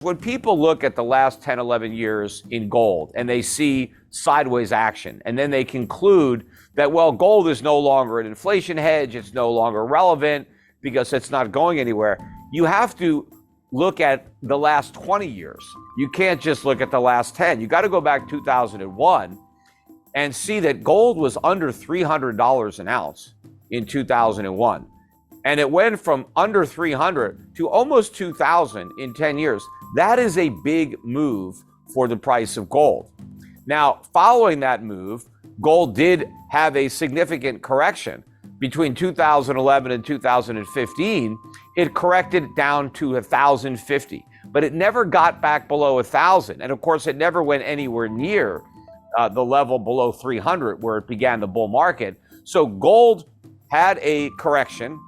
When people look at the last 10, 11 years in gold and they see sideways action, and then they conclude that, well, gold is no longer an inflation hedge, it's no longer relevant because it's not going anywhere, you have to look at the last 20 years. You can't just look at the last 10. You got to go back 2001 and see that gold was under $300 an ounce in 2001. And it went from under 300 to almost 2,000 in 10 years. That is a big move for the price of gold. Now, following that move, gold did have a significant correction. Between 2011 and 2015, it corrected down to 1,050, but it never got back below 1,000. And of course, it never went anywhere near the level below 300 where it began the bull market. So gold had a correction,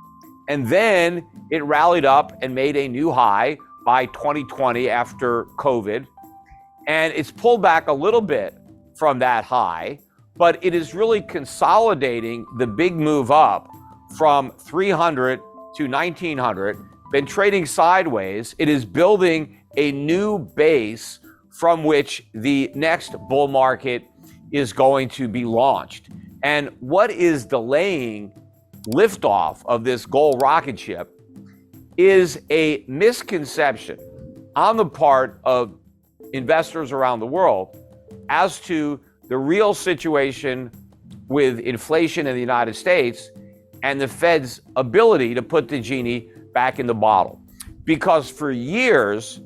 and then it rallied up and made a new high by 2020 after COVID. And it's pulled back a little bit from that high, but it is really consolidating the big move up from 300 to 1900, been trading sideways. It is building a new base from which the next bull market is going to be launched. And what is delaying liftoff of this gold rocket ship is a misconception on the part of investors around the world as to the real situation with inflation in the United States and the Fed's ability to put the genie back in the bottle. Because for years,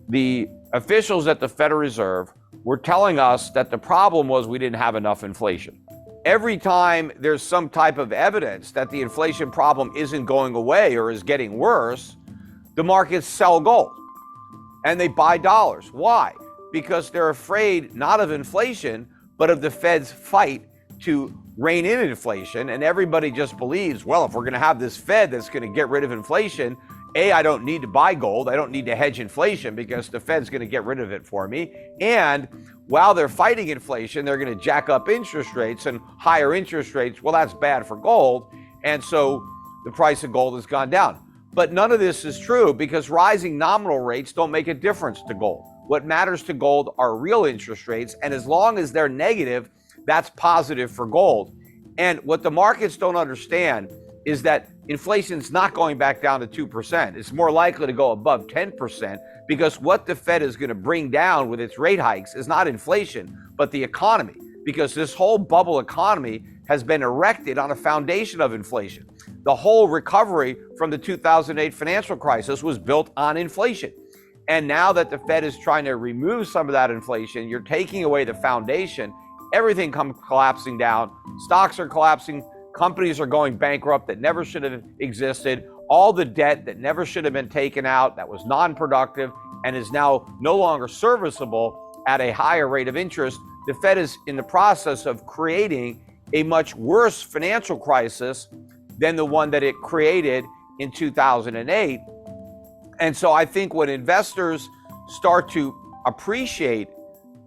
the officials at the Federal Reserve were telling us that the problem was we didn't have enough inflation. Every time there's some type of evidence that the inflation problem isn't going away or is getting worse, the markets sell gold and they buy dollars. Why? Because they're afraid not of inflation, but of the Fed's fight to rein in inflation. And everybody just believes, well, if we're going to have this Fed that's going to get rid of inflation, I don't need to buy gold. I don't need to hedge inflation because the Fed's going to get rid of it for me. And while they're fighting inflation, they're going to jack up interest rates, and higher interest rates, well, that's bad for gold. And so the price of gold has gone down. But none of this is true because rising nominal rates don't make a difference to gold. What matters to gold are real interest rates. And as long as they're negative, that's positive for gold. And what the markets don't understand is that inflation's not going back down to 2%. It's more likely to go above 10% because what the Fed is going to bring down with its rate hikes is not inflation, but the economy, because this whole bubble economy has been erected on a foundation of inflation. The whole recovery from the 2008 financial crisis was built on inflation. And now that the Fed is trying to remove some of that inflation, you're taking away the foundation, everything comes collapsing down. Stocks are collapsing. Companies are going bankrupt that never should have existed. All the debt that never should have been taken out, that was non-productive and is now no longer serviceable at a higher rate of interest. The Fed is in the process of creating a much worse financial crisis than the one that it created in 2008. And so I think when investors start to appreciate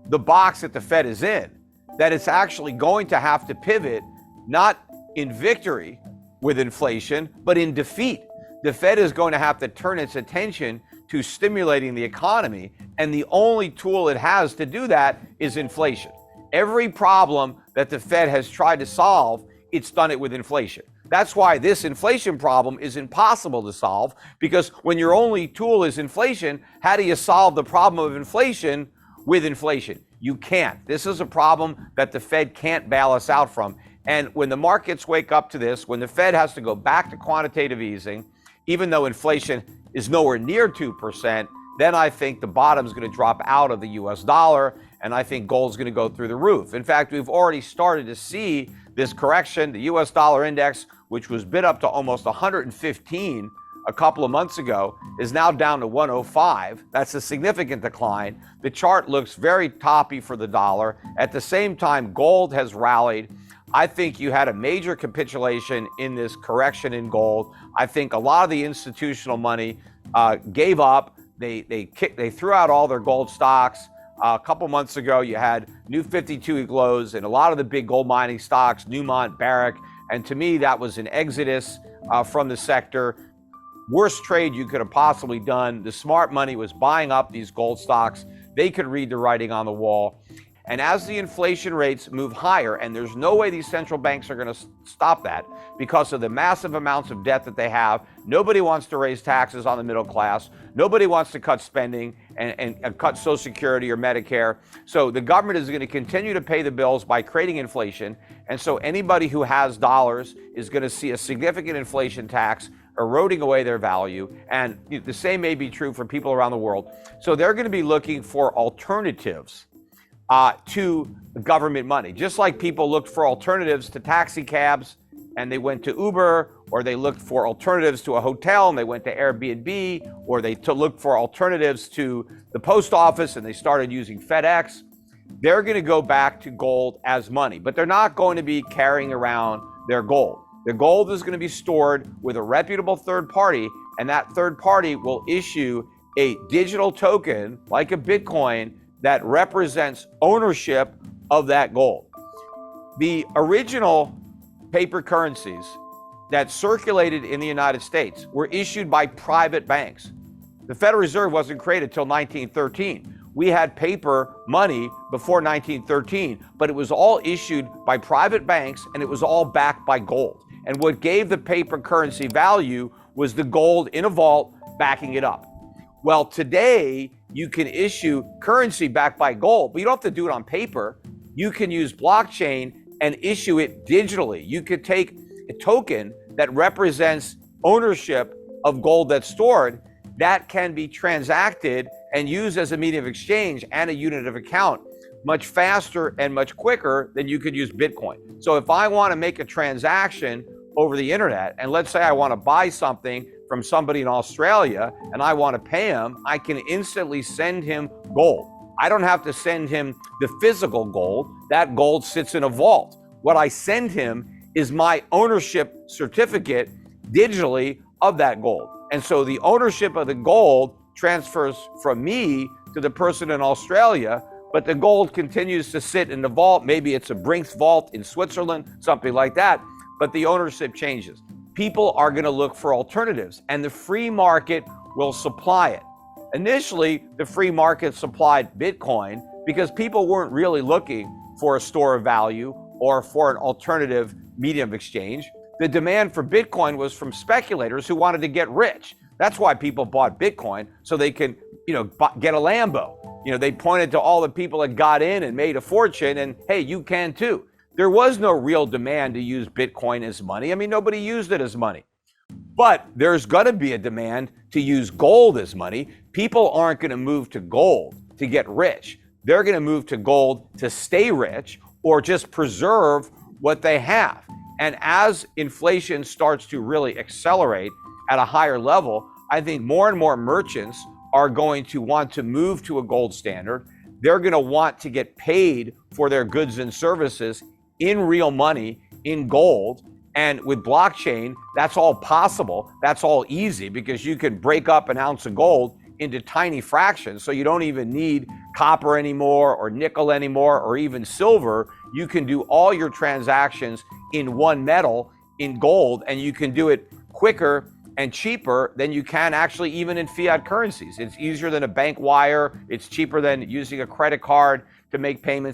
the box that the Fed is in, that it's actually going to have to pivot, not in victory with inflation, but in defeat. The Fed is going to have to turn its attention to stimulating the economy, and the only tool it has to do that is inflation. Every problem that the Fed has tried to solve, it's done it with inflation. That's why this inflation problem is impossible to solve, because when your only tool is inflation, how do you solve the problem of inflation with inflation? You can't. This is a problem that the Fed can't bail us out from. And when the markets wake up to this, when the Fed has to go back to quantitative easing, even though inflation is nowhere near 2%, then I think the bottom is going to drop out of the US dollar, and I think gold's going to go through the roof. In fact, we've already started to see this correction. The US dollar index, which was bid up to almost 115 a couple of months ago, is now down to 105. That's a significant decline. The chart looks very toppy for the dollar. At the same time, gold has rallied. I think you had a major capitulation in this correction in gold. I think a lot of the institutional money gave up. They threw out all their gold stocks. A couple months ago, you had new 52-week lows in a lot of the big gold mining stocks, Newmont, Barrick, and to me, that was an exodus from the sector. worst trade you could have possibly done. The smart money was buying up these gold stocks. They could read the writing on the wall. And as the inflation rates move higher, and there's no way these central banks are going to stop that because of the massive amounts of debt that they have. Nobody wants to raise taxes on the middle class. Nobody wants to cut spending and cut Social Security or Medicare. So the government is going to continue to pay the bills by creating inflation. And so anybody who has dollars is going to see a significant inflation tax eroding away their value. And the same may be true for people around the world. So they're going to be looking for alternatives to government money. Just like people looked for alternatives to taxi cabs and they went to Uber, or they looked for alternatives to a hotel and they went to Airbnb, or they looked for alternatives to the post office and they started using FedEx. They're going to go back to gold as money, but they're not going to be carrying around their gold. Their gold is going to be stored with a reputable third party, and that third party will issue a digital token like a Bitcoin that represents ownership of that gold. The original paper currencies that circulated in the United States were issued by private banks. The Federal Reserve wasn't created until 1913. We had paper money before 1913, but it was all issued by private banks and it was all backed by gold. And what gave the paper currency value was the gold in a vault backing it up. Well, today, you can issue currency backed by gold, but you don't have to do it on paper. You can use blockchain and issue it digitally. You could take a token that represents ownership of gold that's stored that can be transacted and used as a medium of exchange and a unit of account much faster and much quicker than you could use Bitcoin. So if I want to make a transaction over the internet, and let's say I want to buy something from somebody in Australia and I want to pay him, I can instantly send him gold. I don't have to send him the physical gold. That gold sits in a vault. What I send him is my ownership certificate digitally of that gold. And so the ownership of the gold transfers from me to the person in Australia, but the gold continues to sit in the vault. Maybe it's a Brinks vault in Switzerland, something like that, but the ownership changes. People are going to look for alternatives, and the free market will supply it. Initially, the free market supplied Bitcoin because people weren't really looking for a store of value or for an alternative medium of exchange. The demand for Bitcoin was from speculators who wanted to get rich. That's why people bought Bitcoin, so they can, get a Lambo. They pointed to all the people that got in and made a fortune, and hey, you can too. There was no real demand to use Bitcoin as money. I mean, nobody used it as money. But there's going to be a demand to use gold as money. People aren't going to move to gold to get rich. They're going to move to gold to stay rich or just preserve what they have. And as inflation starts to really accelerate at a higher level, I think more and more merchants are going to want to move to a gold standard. They're going to want to get paid for their goods and services in real money, in gold. And with blockchain, that's all possible. That's all easy because you can break up an ounce of gold into tiny fractions. So you don't even need copper anymore or nickel anymore or even silver. You can do all your transactions in one metal, in gold, and you can do it quicker and cheaper than you can actually even in fiat currencies. It's easier than a bank wire. It's cheaper than using a credit card to make payments.